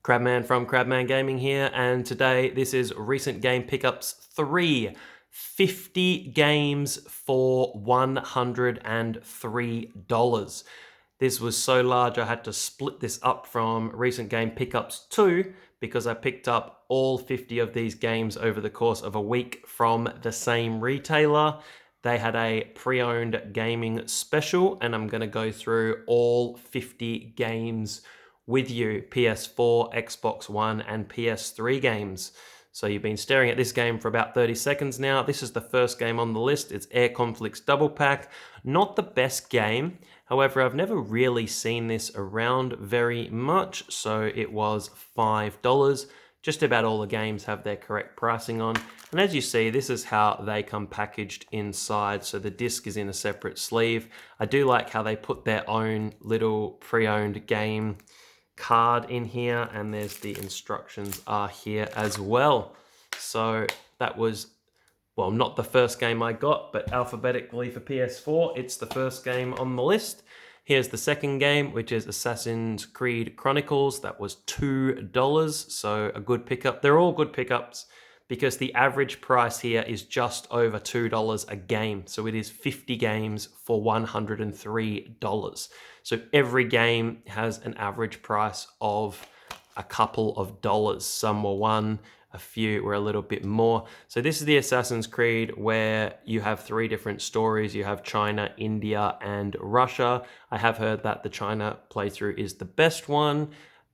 Crabman from Crabman Gaming here, and today this is Recent Game Pickups 3. 50 games for $103. This was so large I had to split this up from Recent Game Pickups 2 because I picked up all 50 of these games over the course of a week from the same retailer. They had a pre-owned gaming special, and I'm going to go through all 50 games with you, PS4, Xbox One, and PS3 games. So you've been staring at this game for about 30 seconds now. This is the first game on the list. It's Air Conflicts Double Pack. Not the best game. However, I've never really seen this around very much, so it was $5. Just about all the games have their correct pricing on. And as you see, this is how they come packaged inside. So the disc is in a separate sleeve. I do like how they put their own little pre-owned game card in here, and there's the instructions are here as well. So that was, well, not the first game I got, but alphabetically for PS4, it's the first game on the list. Here's the second game, which is Assassin's Creed Chronicles. That was $2, so a good pickup. They're all good pickups because the average price here is just over $2 a game. So it is 50 games for $103. So every game has an average price of a couple of dollars. Some were $1, a few were a little bit more. So this is the Assassin's Creed where you have 3 different stories. You have China, India, and Russia. I have heard that the China playthrough is the best one,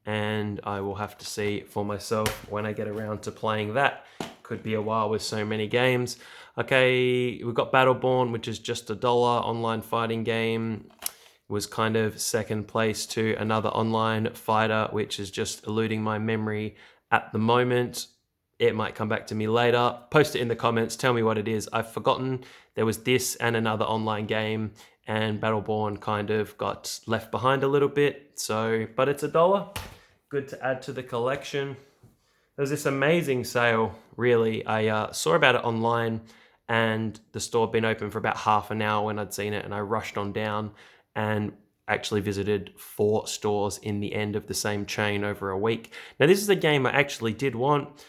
and I will have to see for myself when I get around to playing that. Could be a while with so many games. Okay, we've got Battleborn, which is just $1 online fighting game. Was kind of second place to another online fighter, which is just eluding my memory at the moment. It might come back to me later. Post it in the comments. Tell me what it is. I've forgotten. There was this and another online game, and Battleborn kind of got left behind a little bit. So, but it's $1. Good to add to the collection. There's this amazing sale, really. I saw about it online, and the store had been open for about half an hour when I'd seen it, and I rushed on down and actually visited 4 stores in the end of the same chain over a week. Now, this is a game I actually did want.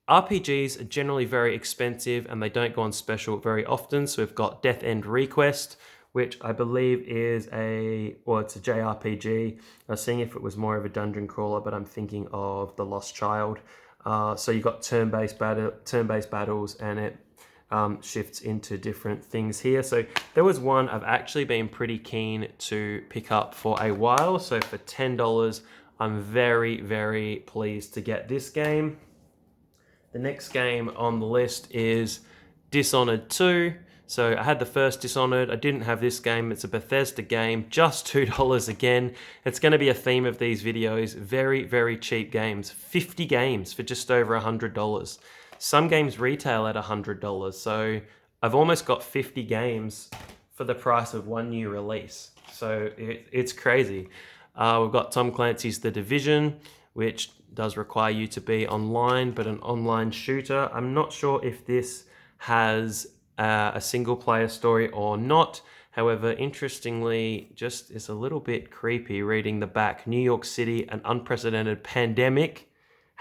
RPGs are generally very expensive and they don't go on special very often. So we've got Death End Request, which I believe is it's a JRPG. I was seeing if it was more of a dungeon crawler, but I'm thinking of The Lost Child. So you've got turn-based battles, and it shifts into different things here. So there was one I've actually been pretty keen to pick up for a while. So for $10, I'm very, very pleased to get this game. The next game on the list is Dishonored 2. So I had the first Dishonored. I didn't have this game. It's a Bethesda game, just $2 again. It's going to be a theme of these videos. Very, very cheap games. 50 games for just over $100. Some games retail at $100. So I've almost got 50 games for the price of one new release. So it's crazy. We've got Tom Clancy's The Division, which does require you to be online, but an online shooter. I'm not sure if this has a single player story or not. However, interestingly, just is a little bit creepy reading the back. New York City, an unprecedented pandemic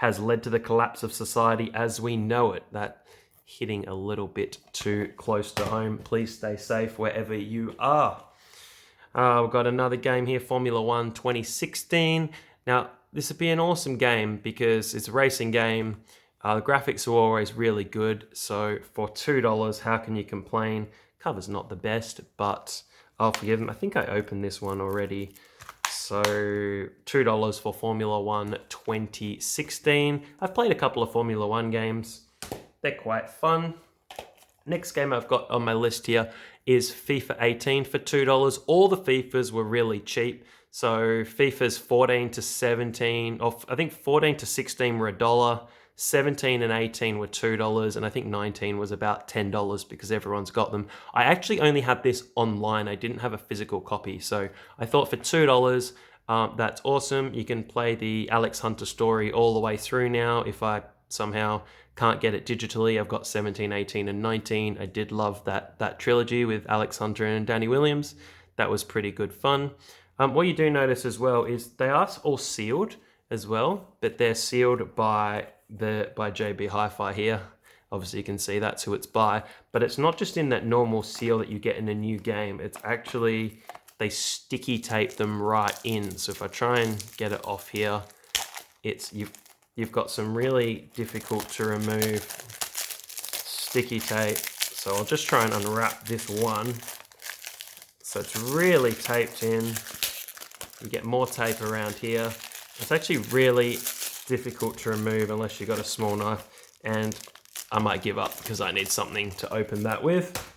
has led to the collapse of society as we know it. That hitting a little bit too close to home. Please stay safe wherever you are. We've got another game here, Formula 1 2016. Now, this would be an awesome game because it's a racing game. The graphics are always really good. So for $2, how can you complain? Cover's not the best, but I'll forgive them. I think I opened this one already. So $2 for Formula 1 2016. I've played a couple of Formula 1 games. They're quite fun. Next game I've got on my list here is FIFA 18 for $2. All the FIFAs were really cheap. So FIFA's 14 to 17, or I think 14 to 16 were $1. 17 and 18 were $2, and I think 19 was about $10 because everyone's got them. I actually only had this online. I didn't have a physical copy, so I thought for $2, that's awesome. You can play the Alex Hunter story all the way through now. If I somehow can't get it digitally, I've got 17, 18, and 19. I did love that trilogy with Alex Hunter and Danny Williams. That was pretty good fun. What you do notice as well is they are all sealed, as well, but they're sealed by JB Hi-Fi here. Obviously you can see that's who it's by, but it's not just in that normal seal that you get in a new game. It's actually, they sticky tape them right in. So if I try and get it off here, it's you've got some really difficult to remove sticky tape. So I'll just try and unwrap this one. So it's really taped in. You get more tape around here. It's actually really difficult to remove unless you've got a small knife, and I might give up because I need something to open that with.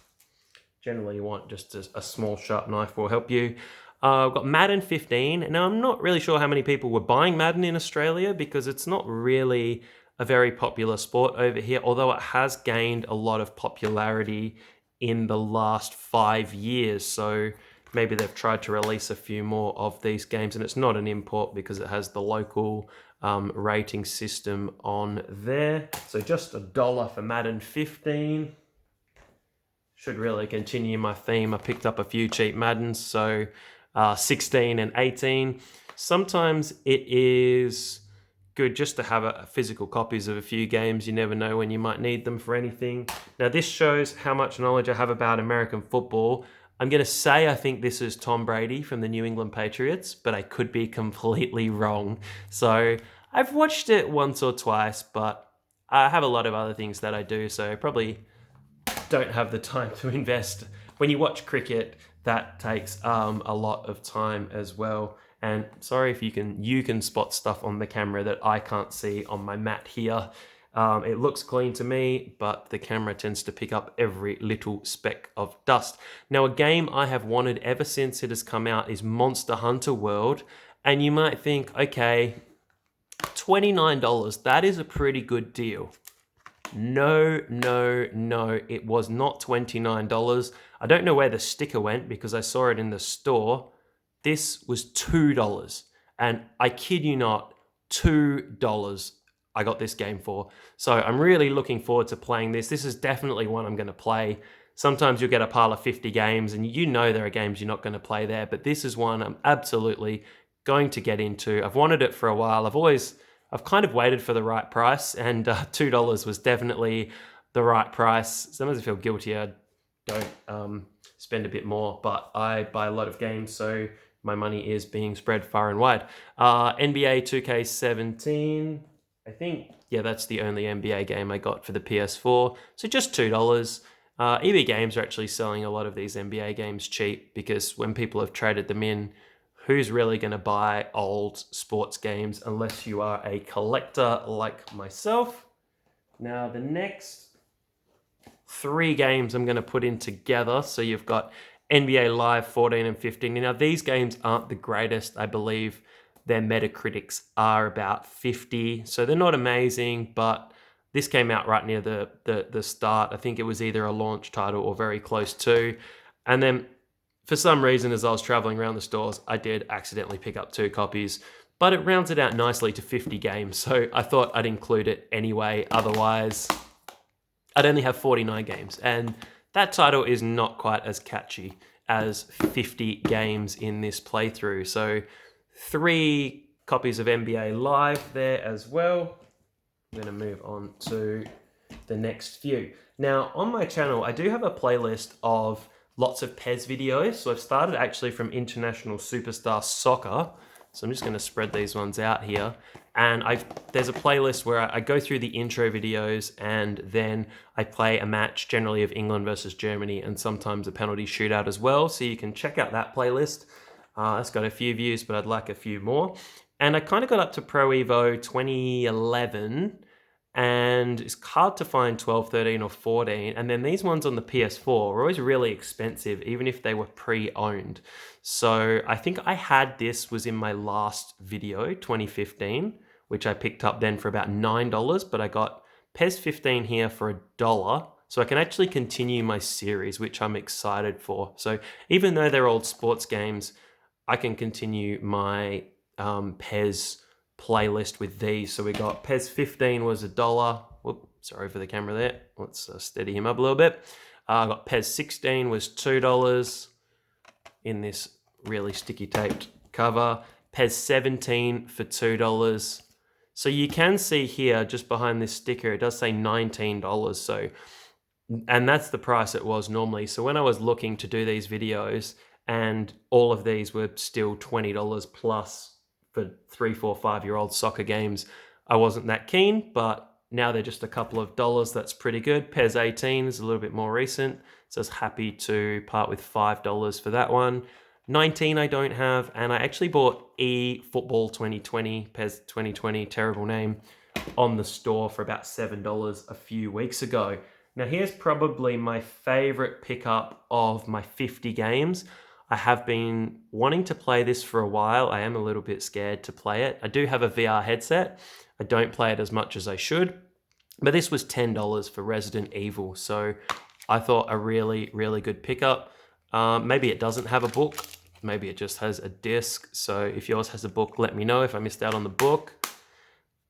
Generally you want just a small sharp knife will help you. I've got Madden 15. Now I'm not really sure how many people were buying Madden in Australia because it's not really a very popular sport over here, although it has gained a lot of popularity in the last 5 years. So maybe they've tried to release a few more of these games, and it's not an import because it has the local rating system on there. So just $1 for Madden 15. Should really continue my theme. I picked up a few cheap Maddens, so 16 and 18. Sometimes it is good just to have physical copies of a few games. You never know when you might need them for anything. Now this shows how much knowledge I have about American football. I'm going to say I think this is Tom Brady from the New England Patriots, but I could be completely wrong. So I've watched it once or twice, but I have a lot of other things that I do, so probably don't have the time to invest. When you watch cricket, that takes a lot of time as well. And sorry if you can spot stuff on the camera that I can't see on my mat here. It looks clean to me, but the camera tends to pick up every little speck of dust. Now, a game I have wanted ever since it has come out is Monster Hunter World. And you might think, okay, $29, that is a pretty good deal. No, it was not $29. I don't know where the sticker went because I saw it in the store. This was $2. And I kid you not, $2 I got this game for. So I'm really looking forward to playing this. This is definitely one I'm going to play. Sometimes you'll get a pile of 50 games and you know there are games you're not going to play there, but this is one I'm absolutely going to get into. I've wanted it for a while. I've kind of waited for the right price, and $2 was definitely the right price. Sometimes I feel guilty I don't spend a bit more, but I buy a lot of games, so my money is being spread far and wide. NBA 2K17, I think, yeah, that's the only NBA game I got for the PS4, so just $2. EB Games are actually selling a lot of these NBA games cheap because when people have traded them in, who's really going to buy old sports games unless you are a collector like myself? Now, the next 3 games I'm going to put in together. So you've got NBA Live 14 and 15. Now, these games aren't the greatest. I believe their Metacritics are about 50. So they're not amazing, but this came out right near the start. I think it was either a launch title or very close to. And then for some reason, as I was traveling around the stores, I did accidentally pick up 2 copies, but it rounds it out nicely to 50 games. So I thought I'd include it anyway. Otherwise, I'd only have 49 games. And that title is not quite as catchy as 50 games in this playthrough. So 3 copies of NBA Live there as well. I'm going to move on to the next few. Now, on my channel, I do have a playlist of lots of PES videos. So I've started actually from International Superstar Soccer. So I'm just going to spread these ones out here. And there's a playlist where I go through the intro videos and then I play a match generally of England versus Germany and sometimes a penalty shootout as well. So you can check out that playlist. It's got a few views, but I'd like a few more. And I kind of got up to Pro Evo 2011 and it's hard to find 12, 13 or 14. And then these ones on the PS4 were always really expensive, even if they were pre-owned. So I think I had this was in my last video, 2015, which I picked up then for about $9, but I got PES 15 here for $1. So I can actually continue my series, which I'm excited for. So even though they're old sports games, I can continue my PES playlist with these. So we got PES 15 was $1. Whoop, sorry for the camera there. Let's steady him up a little bit. I got PES 16 was $2 in this really sticky taped cover. PES 17 for $2. So you can see here, just behind this sticker, it does say $19. So, and that's the price it was normally. So when I was looking to do these videos, and all of these were still $20 plus for 3, 4, 5-year-old soccer games, I wasn't that keen, but now they're just a couple of dollars. That's pretty good. PES 18 is a little bit more recent, so I was happy to part with $5 for that one. 19 I don't have, and I actually bought eFootball 2020, PES 2020, terrible name, on the store for about $7 a few weeks ago. Now here's probably my favorite pickup of my 50 games. I have been wanting to play this for a while. I am a little bit scared to play it. I do have a VR headset. I don't play it as much as I should, but this was $10 for Resident Evil. So I thought a really, really good pickup. Maybe it doesn't have a book. Maybe it just has a disc. So if yours has a book, let me know if I missed out on the book.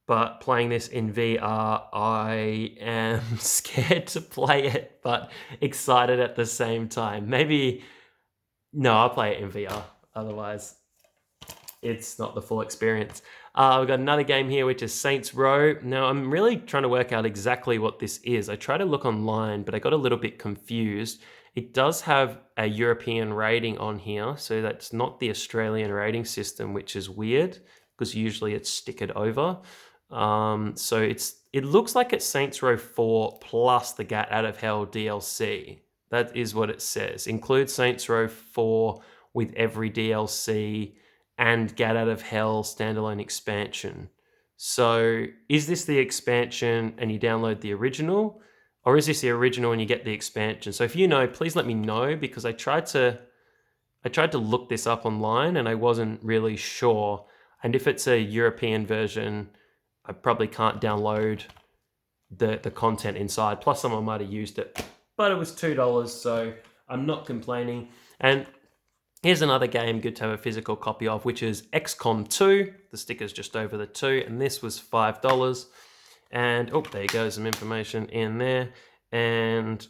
But playing this in VR, I am scared to play it, but excited at the same time. Maybe, no, I'll play it in VR. Otherwise, it's not the full experience. We've got another game here, which is Saints Row. Now, I'm really trying to work out exactly what this is. I tried to look online, but I got a little bit confused. It does have a European rating on here, so that's not the Australian rating system, which is weird, because usually it's stickered over. So it looks like it's Saints Row 4 plus the Get Out of Hell DLC. That is what it says. Include Saints Row 4 with every DLC and Get Out of Hell standalone expansion. So is this the expansion and you download the original? Or is this the original and you get the expansion? So if you know, please let me know, because I tried to look this up online and I wasn't really sure. And if it's a European version, I probably can't download the content inside. Plus someone might have used it. But it was $2, so I'm not complaining. And here's another game good to have a physical copy of, which is XCOM 2. The sticker's just over the 2, and this was $5. And, oh, there you go, some information in there. And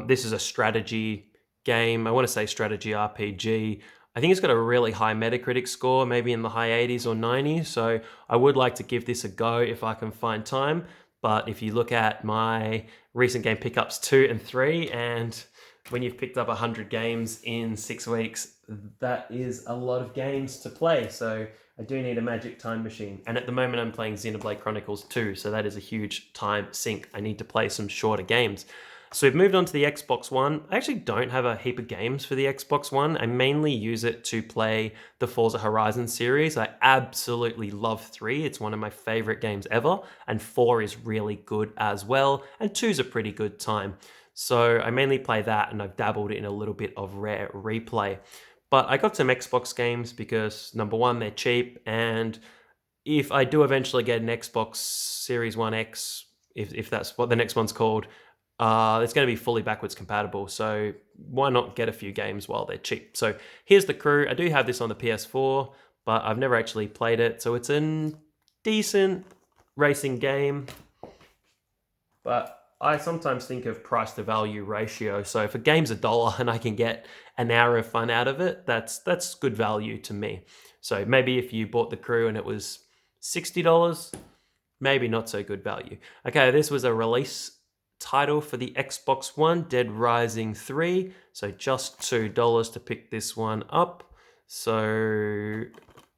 this is a strategy game. I want to say strategy RPG. I think it's got a really high Metacritic score, maybe in the high 80s or 90s. So I would like to give this a go if I can find time. But if you look at my recent game pickups 2 and 3, and when you've picked up 100 games in 6 weeks, that is a lot of games to play. So I do need a magic time machine. And at the moment I'm playing Xenoblade Chronicles 2, so that is a huge time sink. I need to play some shorter games. So we've moved on to the Xbox One. I actually don't have a heap of games for the Xbox One. I mainly use it to play the Forza Horizon series. I absolutely love 3. It's one of my favorite games ever. And 4 is really good as well. And 2 is a pretty good time. So I mainly play that, and I've dabbled in a little bit of Rare Replay. But I got some Xbox games because, number one, they're cheap. And if I do eventually get an Xbox Series 1 X, if that's what the next one's called, it's going to be fully backwards compatible, so why not get a few games while they're cheap? So here's the Crew. I do have this on the PS4, but I've never actually played it, so it's a decent racing game, but I sometimes think of price to value ratio. So if a game's $1 and I can get an hour of fun out of it, that's good value to me. So maybe if you bought the Crew and it was $60, maybe not so good value. Okay, this was a release title for the Xbox One, Dead Rising 3. So just $2 to pick this one up. So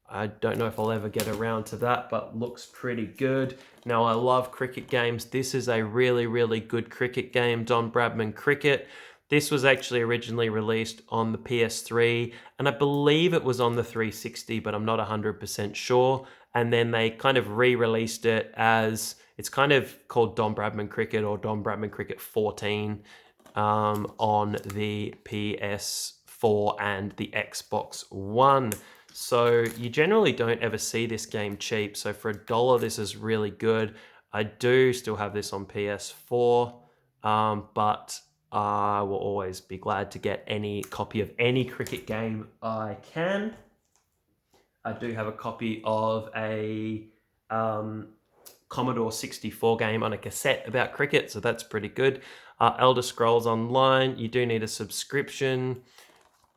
I don't know if I'll ever get around to that, but looks pretty good. Now, I love cricket games. This is a really, really good cricket game, Bradman Cricket. This was actually originally released on the PS3, and I believe it was on the 360, but I'm not 100% sure. And then they kind of re-released it as, it's kind of called Bradman Cricket or Bradman Cricket 14 on the PS4 and the Xbox One. So you generally don't ever see this game cheap. So for $1, this is really good. I do still have this on PS4, but I will always be glad to get any copy of any cricket game I can. I do have a copy of a Commodore 64 game on a cassette about cricket, so that's pretty good. Elder Scrolls Online, you do need a subscription.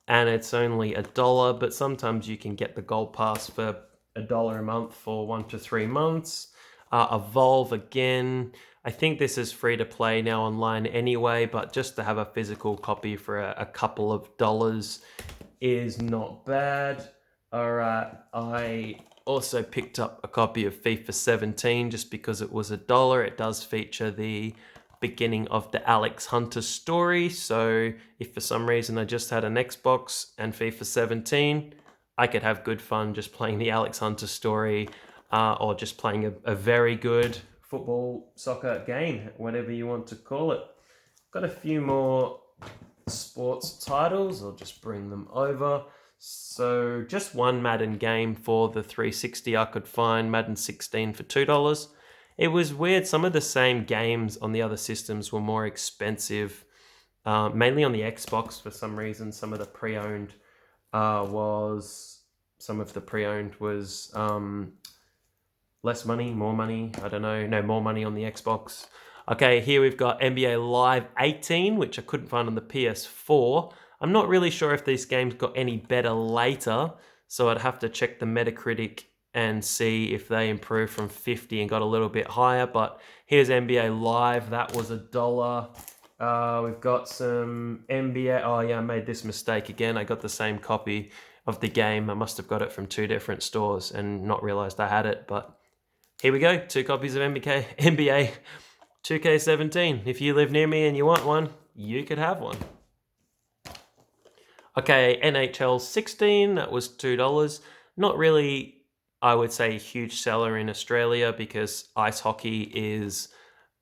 and it's only $1, but sometimes you can get the gold pass for $1 a month for 1 to 3 months. Evolve again. I think this is free to play now online anyway, but just to have a physical copy for a couple of dollars is not bad. All right, I also picked up a copy of FIFA 17 just because it was $1. It does feature the beginning of the Alex Hunter story, so if for some reason I just had an Xbox and FIFA 17, I could have good fun just playing the Alex Hunter story, or just playing a very good football soccer game, whatever you want to call it. Got a few more sports titles. I'll just bring them over. So just one Madden game for the 360 I could find, Madden 16 for $2. It was weird. Some of the same games on the other systems were more expensive, mainly on the Xbox for some reason. Some of the pre-owned was less money, more money. I don't know. No, more money on the Xbox. Okay, here we've got NBA Live 18, which I couldn't find on the PS4. I'm not really sure if these games got any better later, so I'd have to check the Metacritic and see if they improved from 50 and got a little bit higher. But here's NBA Live. That was $1. We've got some NBA. Oh yeah, I made this mistake again. I got the same copy of the game. I must have got it from 2 different stores and not realized I had it. But here we go. 2 copies of NBA 2K17. If you live near me and you want one, you could have one. Okay, NHL 16, that was $2. Not really, I would say, a huge seller in Australia because ice hockey is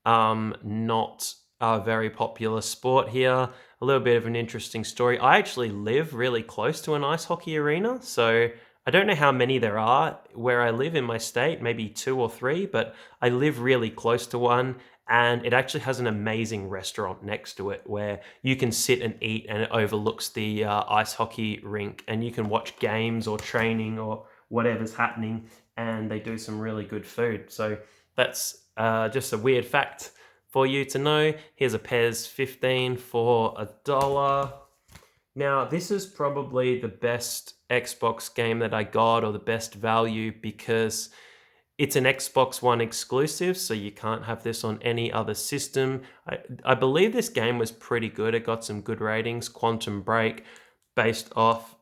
not a very popular sport here. A little bit of an interesting story. I actually live really close to an ice hockey arena, so I don't know how many there are where I live in my state, maybe 2 or 3, but I live really close to one, and it actually has an amazing restaurant next to it where you can sit and eat, and it overlooks the ice hockey rink, and you can watch games or training or whatever's happening, and they do some really good food. So that's just a weird fact for you to know. Here's a PES 15 for $1. Now, this is probably the best Xbox game that I got, or the best value, because it's an Xbox One exclusive, so you can't have this on any other system. I believe this game was pretty good. It got some good ratings. Quantum Break, based off,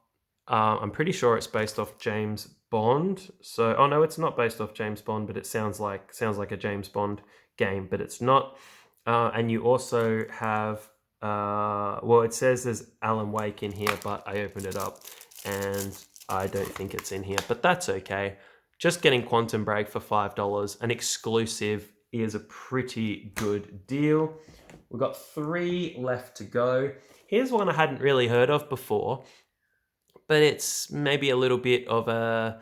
I'm pretty sure it's based off James Bond. So, oh no, it's not based off James Bond, but it sounds like a James Bond game, but it's not. And you also have, well, it says there's Alan Wake in here, but I opened it up and I don't think it's in here, but that's okay. Just getting Quantum Break for $5, an exclusive, is a pretty good deal. We've got 3 left to go. Here's one I hadn't really heard of before, but it's maybe a little bit of a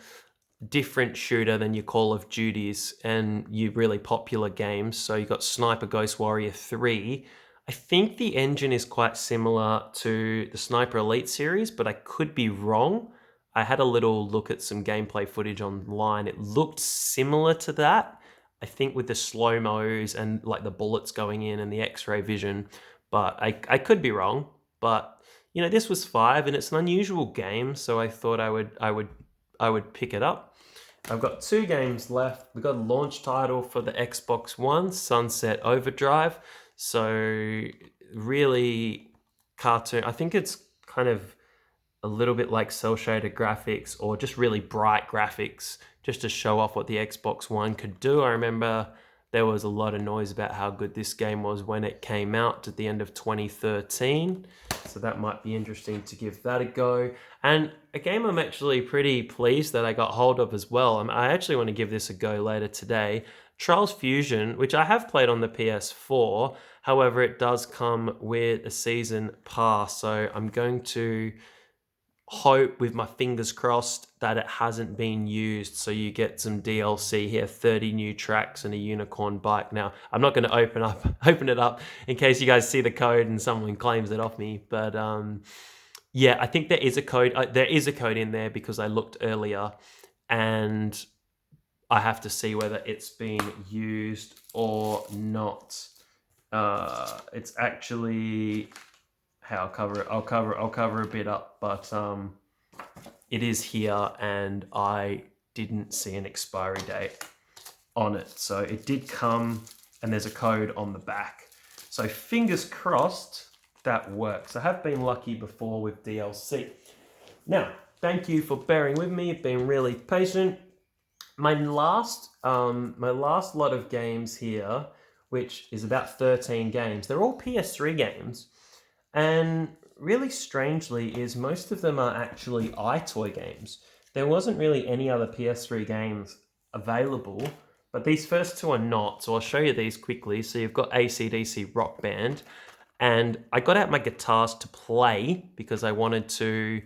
different shooter than your Call of Duties and your really popular games. So you got Sniper Ghost Warrior 3. I think the engine is quite similar to the Sniper Elite series, but I could be wrong. I had a little look at some gameplay footage online. It looked similar to that, I think, with the slow-mos and like the bullets going in and the X-ray vision, but I could be wrong. But you know, this was 5 and it's an unusual game, so I thought I would pick it up. I've got 2 games left. We've got a launch title for the Xbox One, Sunset Overdrive. So really cartoon. I think it's kind of a little bit like cel shaded graphics, or just really bright graphics, just to show off what the Xbox One could do. I remember there was a lot of noise about how good this game was when it came out at the end of 2013. So that might be interesting to give that a go. And a game I'm actually pretty pleased that I got hold of as well. I actually want to give this a go later today. Trials Fusion, which I have played on the PS4. However, it does come with a season pass. So I'm going to hope, with my fingers crossed, that it hasn't been used, so you get some DLC here, 30 new tracks and a unicorn bike. Now, I'm not going to open it up in case you guys see the code and someone claims it off me, but yeah, I think there is a code. There is a code in there because I looked earlier, and I have to see whether it's been used or not. It's actually, I'll cover a bit up, but it is here, and I didn't see an expiry date on it. So it did come, and there's a code on the back. So fingers crossed that works. I have been lucky before with DLC. Now, thank you for bearing with me. You've been really patient. My last lot of games here, which is about 13 games, they're all PS3 games. And really strangely is most of them are actually iToy games. There wasn't really any other PS3 games available, but these first two are not. So I'll show you these quickly. So you've got AC/DC Rock Band. And I got out my guitars to play because I wanted to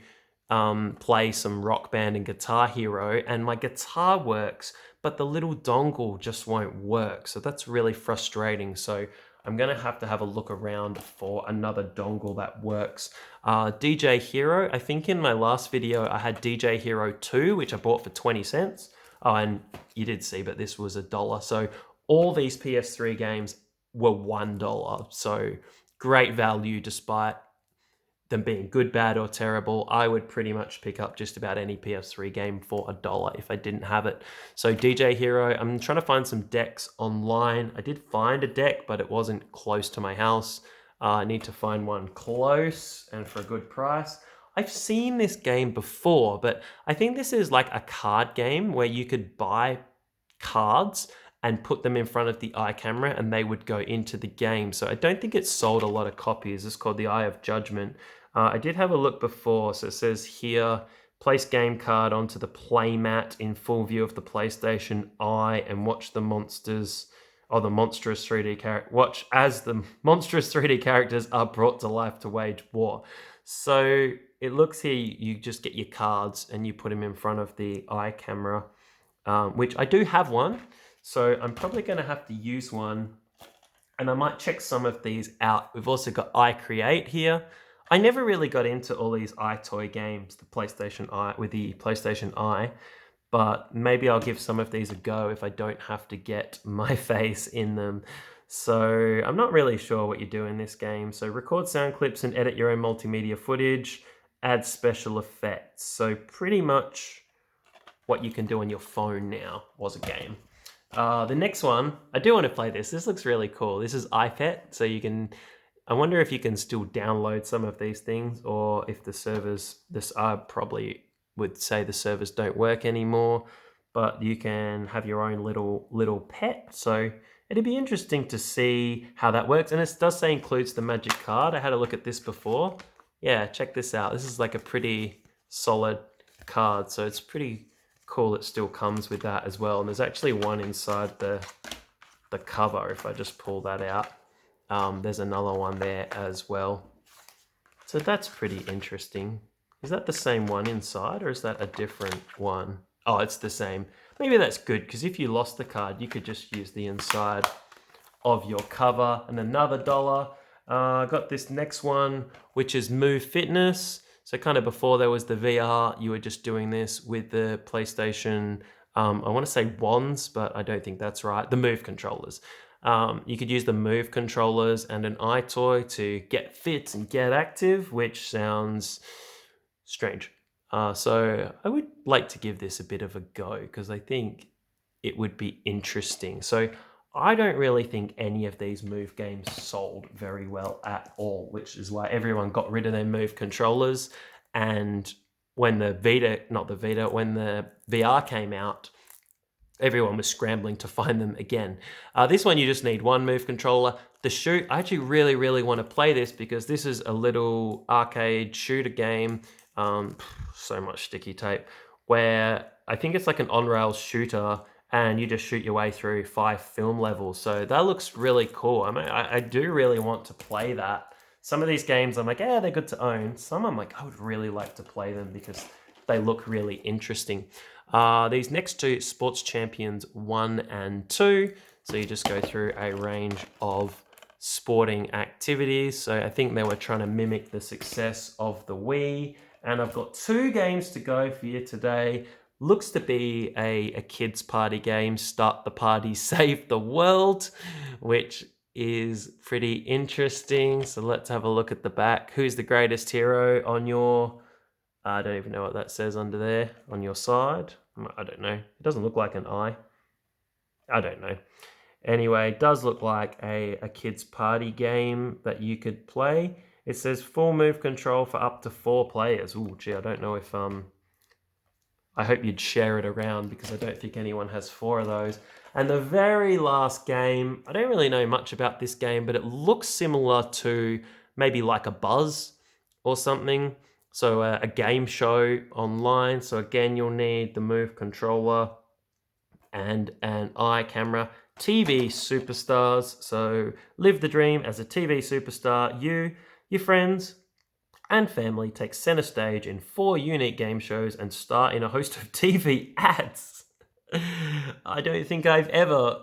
play some Rock Band and Guitar Hero, and my guitar works, but the little dongle just won't work. So that's really frustrating. So I'm going to have a look around for another dongle that works. DJ Hero, I think in my last video I had DJ Hero 2, which I bought for 20 cents. Oh, and you did see, but this was $1. So all these PS3 games were $1. So great value despite them being good, bad, or terrible. I would pretty much pick up just about any PS3 game for $1 if I didn't have it. So DJ Hero, I'm trying to find some decks online. I did find a deck, but it wasn't close to my house. I need to find one close and for a good price. I've seen this game before, but I think this is like a card game where you could buy cards and put them in front of the eye camera and they would go into the game. So I don't think it's sold a lot of copies. It's called the Eye of Judgment. I did have a look before. So it says here, place game card onto the play mat in full view of the PlayStation Eye and watch the monstrous 3D character. Watch as the monstrous 3D characters are brought to life to wage war. So it looks here, you just get your cards and you put them in front of the eye camera, which I do have one. So I'm probably going to have to use one, and I might check some of these out. We've also got iCreate here. I never really got into all these iToy games, the PlayStation Eye with the PlayStation Eye, but maybe I'll give some of these a go if I don't have to get my face in them. So I'm not really sure what you do in this game. So record sound clips and edit your own multimedia footage, add special effects. So pretty much what you can do on your phone now was a game. The next one, I do want to play this. This looks really cool. This is iPet, so you can, I wonder if you can still download some of these things, or if the servers, I probably would say the servers don't work anymore, but you can have your own little pet. So it'd be interesting to see how that works. And it does say includes the magic card. I had a look at this before. Yeah, check this out. This is like a pretty solid card, so it's pretty cool it still comes with that as well. And there's actually one inside the cover. If I just pull that out, there's another one there as well. So that's pretty interesting. Is that the same one inside, or is that a different one? Oh, it's the same. Maybe that's good, because if you lost the card, you could just use the inside of your cover. And another $1. I got this next one, which is Move Fitness. So kind of before there was the VR, you were just doing this with the PlayStation, I want to say wands, but I don't think that's right, the Move controllers. You could use the Move controllers and an iToy to get fit and get active, which sounds strange. So I would like to give this a bit of a go, because I think it would be interesting. So I don't really think any of these Move games sold very well at all, which is why everyone got rid of their Move controllers. And when the VR came out, everyone was scrambling to find them again. This one, you just need one Move controller. The shoot, I actually really, really want to play this, because this is a little arcade shooter game. So much sticky tape, where I think it's like an on-rails shooter, and you just shoot your way through 5 film levels. So that looks really cool. I mean, I do really want to play that. Some of these games, I'm like, yeah, they're good to own. Some I'm like, I would really like to play them because they look really interesting. These next two, Sports Champions 1 and 2. So you just go through a range of sporting activities. So I think they were trying to mimic the success of the Wii. And I've got 2 games to go for you today. Looks to be a kids party game, Start the Party, Save the World, which is pretty interesting. So let's have a look at the back. Who's the greatest hero on your... I don't even know what that says under there on your side. I don't know. It doesn't look like an eye. I don't know. Anyway, it does look like a kid's party game that you could play. It says full move control for up to 4 players. Ooh, gee, I don't know if... I hope you'd share it around because I don't think anyone has 4 of those. And the very last game, I don't really know much about this game, but it looks similar to maybe like a Buzz or something. So a game show online. So again, you'll need the Move controller and an eye camera. TV superstars. So live the dream as a TV superstar. You, your friends, and family take center stage in 4 unique game shows and star in a host of TV ads. I don't think I've ever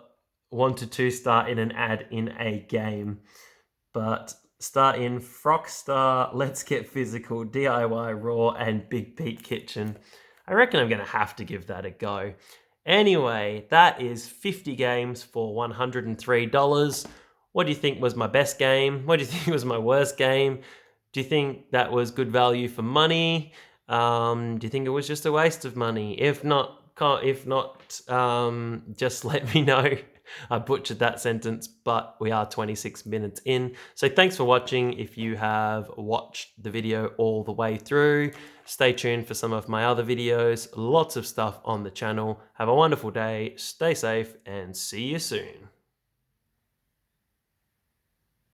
wanted to star in an ad in a game, but star in Frockstar, Let's Get Physical, DIY Raw, and Big Pete Kitchen. I reckon I'm going to have to give that a go. Anyway, that is 50 games for $103. What do you think was my best game? What do you think was my worst game? Do you think that was good value for money? Do you think it was just a waste of money? If not, just let me know. I butchered that sentence, but we are 26 minutes in. So thanks for watching. If you have watched the video all the way through, stay tuned for some of my other videos. Lots of stuff on the channel. Have a wonderful day, stay safe, and see you soon.